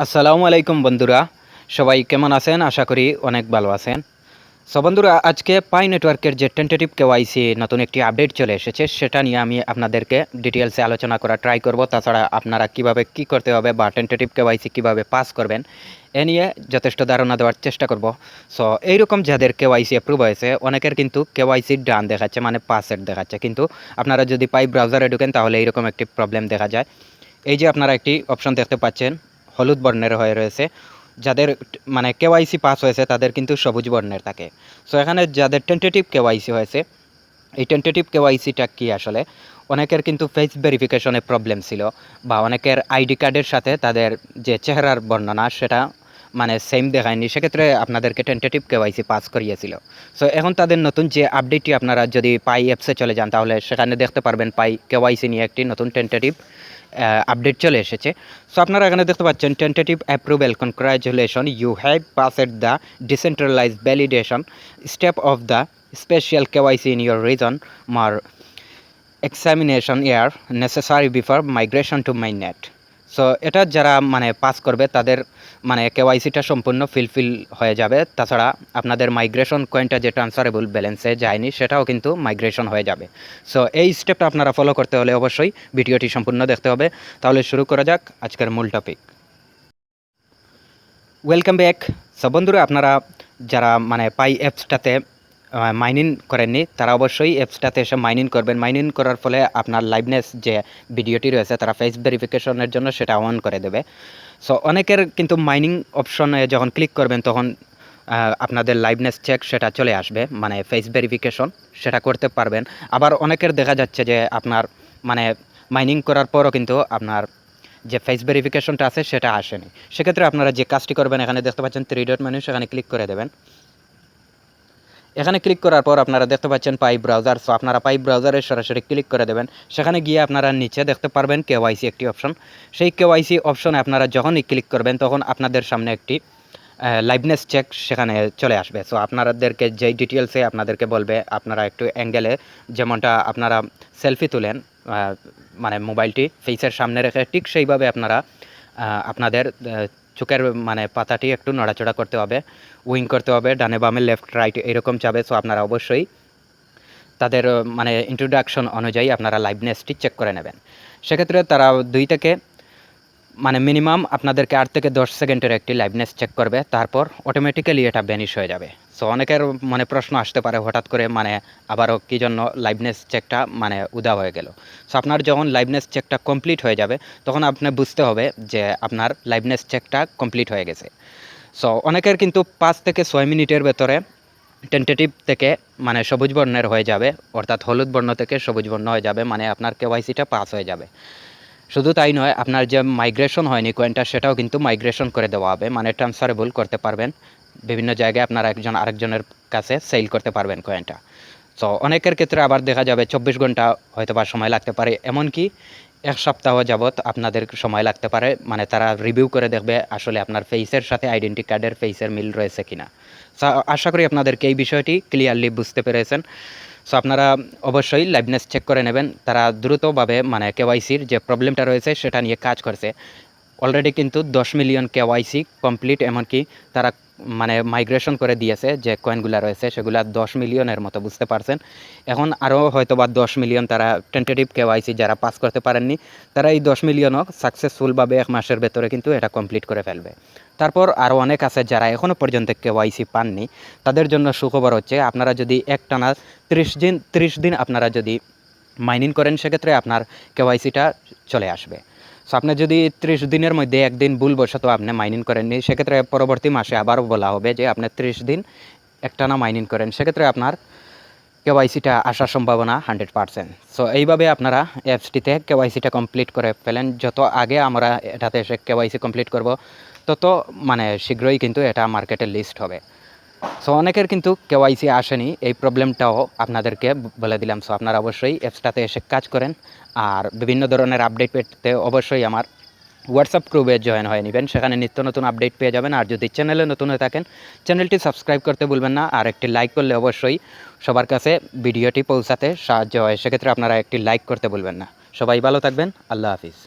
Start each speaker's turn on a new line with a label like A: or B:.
A: আসসালামু আলাইকুম বন্ধুরা, সবাই কেমন আছেন? আশা করি অনেক ভালো আছেন। সো বন্ধুরা, আজকে পাই নেটওয়ার্কের যে টেন্টেটিভ কেওয়াইসি নতুন একটি আপডেট চলে এসেছে, সেটা নিয়ে আমি আপনাদেরকে ডিটেলসে আলোচনা করার ট্রাই করব। তাছাড়া আপনারা কিভাবে কি করতে হবে বা টেন্টেটিভ কেওয়াইসি কিভাবে পাস করবেন এ নিয়ে যথেষ্ট ধারণা দেওয়ার চেষ্টা করব। সো এইরকম যাদের কেওয়াইসি অ্যাপ্রুভ হয়েছে, অনেকের কিন্তু কেওয়াইসি ডান দেখাচ্ছে, মানে পাসের দেখাচ্ছে, কিন্তু আপনারা যদি পাই ব্রাউজারে ঢুকেন তাহলে এইরকম একটি প্রবলেম দেখা যায়। এই যে আপনারা একটি অপশন দেখতে পাচ্ছেন, হলুদ বর্ণের হয়ে রয়েছে। যাদের মানে কেওয়াইসি পাস হয়েছে তাদের কিন্তু সবুজ বর্ণের থাকে। সো এখানে যাদের টেন্টেটিভ কেওয়াইসি হয়েছে, এই টেন্টেটিভ কেওয়াইসিটা কি আসলে? অনেকের কিন্তু ফেস ভেরিফিকেশনে প্রবলেম ছিল, বা অনেকের আইডি কার্ডের সাথে তাদের যে চেহারার বর্ণনা সেটা মানে সেম দেখায়নি, সেক্ষেত্রে আপনাদেরকে টেন্টেটিভ কেওয়াইসি পাস করিয়েছিল। সো এখন তাদের নতুন যে আপডেটটি, আপনারা যদি পাই অ্যাপসে চলে যান তাহলে সেখানে দেখতে পারবেন পাই কেওয়াইসি নিয়ে একটি নতুন টেন্টেটিভ আপডেট চলে এসেছে। সো আপনারা এখানে দেখতে পাচ্ছেন, tentative approval, congratulation, you have passed the decentralised validation step of the special KYC in your region মার examination are necessary before migration to mainnet. So এটা যারা মানে পাস করবে তাদের মানে কেওয়াইসিটা সম্পূর্ণ ফিল হয়ে যাবে। তাছাড়া আপনাদের মাইগ্রেশন কয়েনটা যে ট্রান্সফারেবল ব্যালেন্সে যায়নি সেটাও কিন্তু মাইগ্রেশন হয়ে যাবে। সো এই স্টেপটা আপনারা ফলো করতে হলে অবশ্যই ভিডিওটি সম্পূর্ণ দেখতে হবে। তাহলে শুরু করা যাক আজকের মূল টপিক। Welcome back. সো বন্ধুরা, আপনারা যারা মানে পাই অ্যাপসটাতে মাইন ইন করেননি তারা অবশ্যই অ্যাপসটাতে এসে মাইন ইন করবেন। মাইন ইন করার ফলে আপনার লাইভনেস যে ভিডিওটি রয়েছে তারা ফেস ভেরিফিকেশনের জন্য সেটা অন করে দেবে। সো অনেকের কিন্তু মাইনিং অপশনে যখন ক্লিক করবেন তখন আপনাদের লাইভনেস চেক সেটা চলে আসবে, মানে ফেস ভেরিফিকেশন সেটা করতে পারবেন। আবার অনেকের দেখা যাচ্ছে যে আপনার মানে মাইনিং করার পরও কিন্তু আপনার যে ফেস ভেরিফিকেশনটা আছে সেটা আসেনি। সেক্ষেত্রে আপনারা যে কাজটি করবেন, এখানে দেখতে পাচ্ছেন 3 ডট মেনু, সেখানে ক্লিক করে দেবেন। এখানে ক্লিক করার পর আপনারা দেখতে পাচ্ছেন পাই ব্রাউজার। সো আপনারা পাই ব্রাউজারে সরাসরি ক্লিক করে দেবেন। সেখানে গিয়ে আপনারা নিচে দেখতে পারবেন কেওয়াইসি একটি অপশন। সেই কেওয়াইসি অপশনে আপনারা যখনই ক্লিক করবেন তখন আপনাদের সামনে একটি লাইভনেস চেক সেখানে চলে আসবে। সো আপনাদেরকে যেই ডিটেলসে আপনাদেরকে বলবে, আপনারা একটু অ্যাঙ্গেলে, যেমনটা আপনারা সেলফি তুলেন মানে মোবাইলটি ফেসের সামনে রেখে, ঠিক সেইভাবে আপনারা আপনাদের চোখের মানে পাতাটি একটু নড়াচড়া করতে হবে, উইং করতে হবে, ডানে বামে লেফট রাইট এরকম যাবে। সো আপনারা অবশ্যই তাদের মানে ইন্ট্রোডাকশন অনুযায়ী আপনারা লাইভনেসটি চেক করে নেবেন। সেক্ষেত্রে তারা 2 থেকে মানে মিনিমাম আপনাদেরকে 8 থেকে 10 সেকেন্ডের একটি লাইভনেস চেক করবে, তারপর অটোমেটিক্যালি এটা ভ্যানিশ হয়ে যাবে। সো অনেকের মনে প্রশ্ন আসতে পারে হঠাৎ করে, মানে আবারও কী জন্য লাইভনেস চেকটা মানে উধাও হয়ে গেল। সো আপনার যখন লাইভনেস চেকটা কমপ্লিট হয়ে যাবে তখন আপনি বুঝতে হবে যে আপনার লাইভনেস চেকটা কমপ্লিট হয়ে গেছে। সো অনেকের কিন্তু 5 থেকে 6 মিনিটের ভেতরে টেন্টেটিভ থেকে মানে সবুজ বর্ণের হয়ে যাবে, অর্থাৎ হলুদ বর্ণ থেকে সবুজ বর্ণ হয়ে যাবে, মানে আপনার কেওয়াইসিটা পাস হয়ে যাবে। শুধু তাই নয়, আপনার যে মাইগ্রেশন হয়নি কয়েনটা সেটাও কিন্তু মাইগ্রেশন করে দেওয়া হবে, মানে ট্রান্সফারেবল করতে পারবেন। বিভিন্ন জায়গায় আপনারা একজন আরেকজনের কাছে সেল করতে পারবেন কয়েনটা। সো অনেকের ক্ষেত্রে আবার দেখা যাবে 24 ঘন্টা হয়তো বা সময় লাগতে পারে, এমনকি 1 সপ্তাহ যাবৎ আপনাদের সময় লাগতে পারে। মানে তারা রিভিউ করে দেখবে আসলে আপনার ফেসের সাথে আইডেন্টি কার্ডের ফেসের মিল রয়েছে কিনা। সো আশা করি আপনাদেরকে এই বিষয়টি ক্লিয়ারলি বুঝতে পেরেছেন। সো আপনারা অবশ্যই লাইভনেস চেক করে নেবেন। তারা দ্রুতভাবে মানে কেওয়াইসির যে প্রবলেমটা রয়েছে সেটা নিয়ে কাজ করছে। অলরেডি কিন্তু 10 মিলিয়ন কেওয়াইসি কমপ্লিট, এমনকি তারা মানে মাইগ্রেশন করে দিয়েছে যে কয়েনগুলো রয়েছে সেগুলা 10 মিলিয়নের মতো, বুঝতে পারছেন। এখন আরও হয়তো বা 10 মিলিয়ন তারা টেন্টেটিভ কেওয়াইসি যারা পাস করতে পারেননি, তারা এই 10 মিলিয়নও সাকসেসফুলভাবে 1 মাসের ভেতরে কিন্তু এটা কমপ্লিট করে ফেলবে। তারপর আরও অনেক আছে যারা এখনও পর্যন্ত কেওয়াইসি পাননি, তাদের জন্য সুখবর হচ্ছে, আপনারা যদি একটানা 30 দিন আপনারা যদি মাইনিং করেন সেক্ষেত্রে আপনার কেওয়াইসিটা চলে আসবে। সো আপনি যদি 30 দিনের মধ্যে একদিন ভুলবশত আপনি মাইনিং করেননি, সেক্ষেত্রে পরবর্তী মাসে আবারও বলা হবে যে আপনি 30 দিন একটানা মাইনিং করেন, সেক্ষেত্রে আপনার কেওয়াইসিটা আসার সম্ভাবনা 100%। সো এইভাবে আপনারা অ্যাপসটিতে কেওয়াইসিটা কমপ্লিট করে ফেলেন। যত আগে আমরা এটাতে এসে কেওয়াইসি কমপ্লিট করব তত মানে শীঘ্রই কিন্তু এটা মার্কেটে লিস্ট হবে। সো অনেকের কিন্তু কেওয়াইসি আসেনি, এই প্রবলেমটাও আপনাদেরকে বলে দিলাম। সো আপনারা অবশ্যই অ্যাপসটাতে এসে কাজ করেন। আর বিভিন্ন ধরনের আপডেট পেতে অবশ্যই আমার হোয়াটসঅ্যাপ গ্রুপে জয়েন হয়ে নেবেন, সেখানে নিত্য নতুন আপডেট পেয়ে যাবেন। আর যদি চ্যানেলে নতুন হয়ে থাকেন, চ্যানেলটি সাবস্ক্রাইব করতে ভুলবেন না। আর একটি লাইক করলে অবশ্যই সবার কাছে ভিডিওটি পৌঁছাতে সাহায্য হয়, সেক্ষেত্রে আপনারা একটি লাইক করতে ভুলবেন না। সবাই ভালো থাকবেন। আল্লাহ হাফিজ।